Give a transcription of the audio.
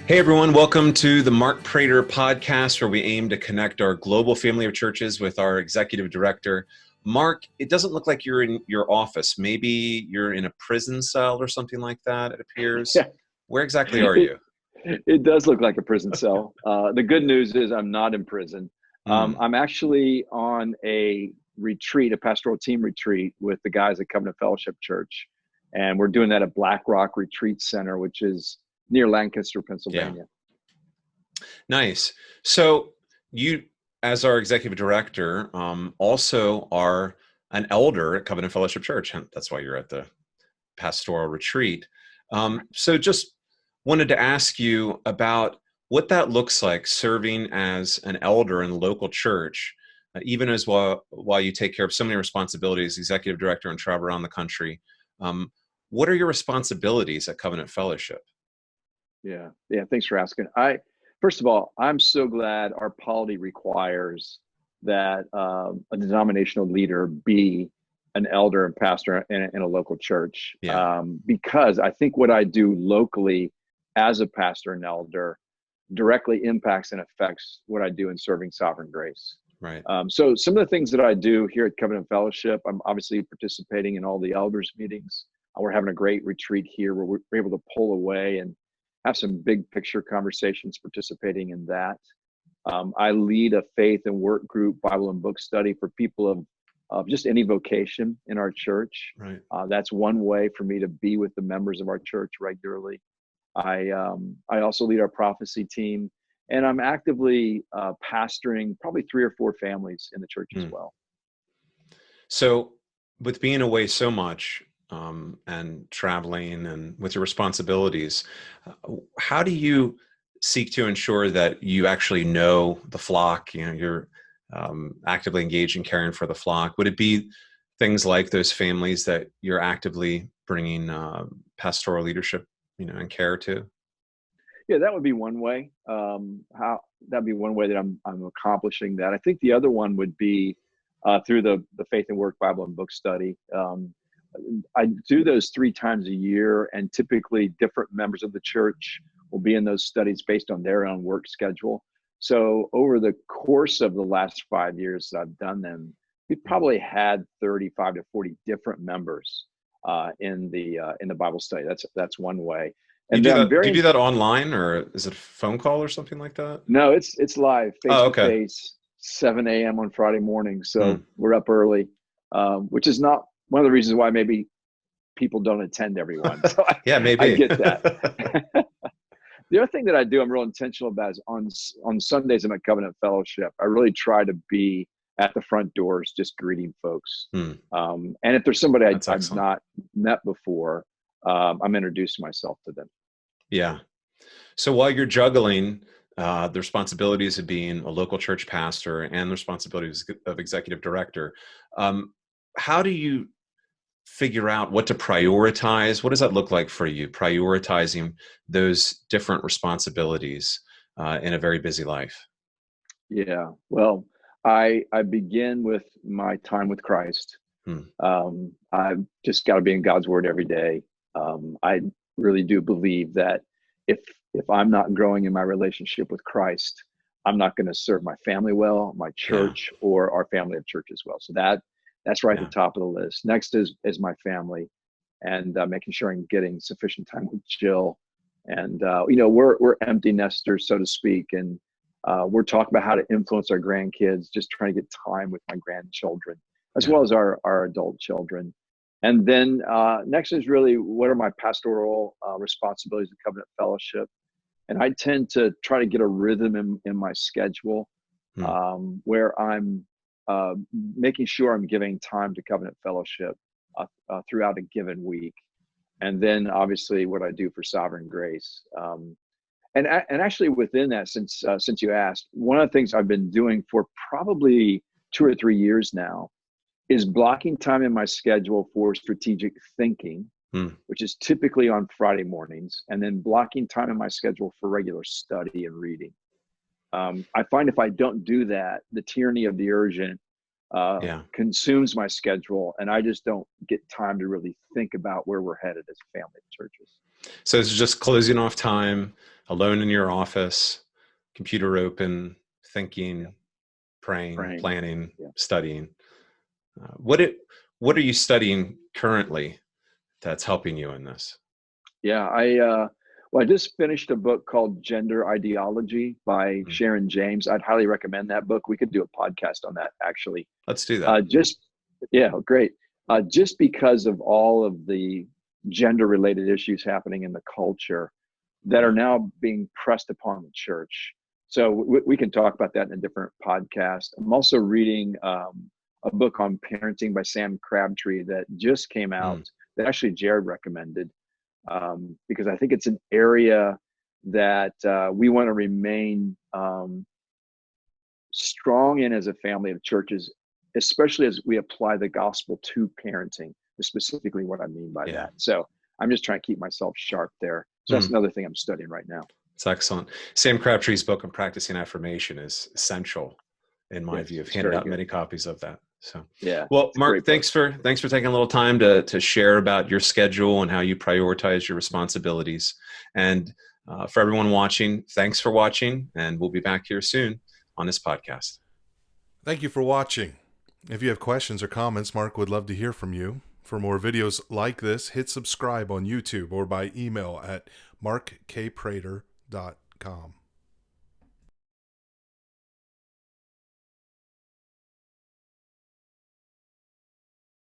Hey everyone, welcome to the Mark Prater podcast, where we aim to connect our global family of churches with our executive director. Mark, it doesn't look like you're in your office. Maybe you're in a prison cell or something like that, it appears. Yeah, Where exactly are it, you? it does look like a prison cell. The good news is I'm not in prison. Hmm. I'm actually on a retreat, a pastoral team retreat with the guys at Covenant Fellowship Church. And we're doing that at Black Rock Retreat Center, which is near Lancaster, Yeah, Pennsylvania. nice. So you, as our executive director, also are an elder at Covenant Fellowship Church. And that's why you're at the pastoral retreat. So just wanted to ask you about what that looks like serving as an elder in the local church, even as while you take care of so many responsibilities, executive director, and travel around the country. What are your responsibilities at Covenant Fellowship? Yeah. Thanks for asking. First of all, I'm so glad our polity requires that a denominational leader be an elder and pastor in a local church, Yeah, because I think what I do locally as a pastor and elder directly impacts and affects what I do in serving Sovereign Grace. right. So some of the things that I do here at Covenant Fellowship, I'm obviously participating in all the elders meetings. We're having a great retreat here where we're able to pull away and have some big picture conversations participating in that. I lead a faith and work group Bible and book study for people of just any vocation in our church. Right. That's one way for me to be with the members of our church regularly. I also lead our prophecy team, and I'm actively pastoring probably 3 or 4 families in the church as Hmm. well. So, with being away so much and traveling and with your responsibilities, how do you seek to ensure that you actually know the flock? You know, you're actively engaged in caring for the flock. Would it be things like those families that you're actively bringing pastoral leadership, and care to? Yeah, that would be one way. How that'd be one way that I'm accomplishing that. I think the other one would be through the Faith and Work Bible and Book Study. I do those 3 times a year, and typically different members of the church will be in those studies based on their own work schedule. So over the course of the last 5 years that I've done them, we've probably had 35 to 40 different members in the Bible study. That's one way. You And do then I'm that? Do you very do that online, or is it a phone call or something like that? no, it's live, face Oh, to okay. face, 7 a.m. on Friday morning. Hmm. So we're up early, which is not one of the reasons why maybe people don't attend everyone. So Yeah, I maybe. get that. The other thing that I do, I'm real intentional about, is on Sundays I'm at Covenant Fellowship. I really try to be at the front doors, just greeting folks. Hmm. And if there's somebody That's I've excellent. not met before, I'm introducing myself to them. Yeah. So while you're juggling the responsibilities of being a local church pastor and the responsibilities of executive director, um, how do you figure out what to prioritize? What does that look like for you, prioritizing those different responsibilities in a very busy life? Yeah. Well, I begin with my time with Christ. Hmm. I've just got to be in God's word every day. I really do believe that if if I'm not growing in my relationship with Christ, I'm not going to serve my family well, my Yeah. church, or our family of church as well. So that's right at the Yeah. top of the list. Next is my family, and making sure I'm getting sufficient time with Jill. And we're empty nesters, so to speak, and we're talking about how to influence our grandkids, just trying to get time with my grandchildren as Yeah. well as our adult children. And then next is really, what are my pastoral responsibilities at Covenant Fellowship? And I tend to try to get a rhythm in my schedule, Hmm. where I'm making sure I'm giving time to Covenant Fellowship throughout a given week. And then obviously what I do for Sovereign Grace. And actually within that, since you asked, one of the things I've been doing for probably 2 or 3 years now is blocking time in my schedule for strategic thinking, Hmm. which is typically on Friday mornings, and then blocking time in my schedule for regular study and reading. I find if I don't do that, the tyranny of the urgent Yeah. consumes my schedule, and I just don't get time to really think about where we're headed as a family of churches. So it's just closing off time, alone in your office, computer open, Yeah, thinking, praying, praying. planning, Yeah, studying. What it what are you studying currently that's helping you in this? yeah. Well, I just finished a book called Gender Ideology by Mm. Sharon James. I'd highly recommend that book. We could do a podcast on that, actually. Let's do that. Just yeah, great. Just because of all of the gender related issues happening in the culture that are Yeah. now being pressed upon the church. So we can talk about that in a different podcast. I'm also reading a book on parenting by Sam Crabtree that just came out, Mm. that actually Jared recommended, because I think it's an area that we want to remain strong in as a family of churches, especially as we apply the gospel to parenting, is specifically what I mean by Yeah. that. So I'm just trying to keep myself sharp there. So that's Mm. another thing I'm studying right now. It's excellent. Sam Crabtree's book on practicing affirmation is essential in my Yes, view. I've it's handed very out good. many copies of that. So, Yeah, well, it's a Mark, great book. thanks for taking a little time to share about your schedule and how you prioritize your responsibilities. And for everyone watching, thanks for watching, and we'll be back here soon on this podcast. Thank you for watching. If you have questions or comments, Mark would love to hear from you. For more videos like this, hit subscribe on YouTube or by email at markkprater.com.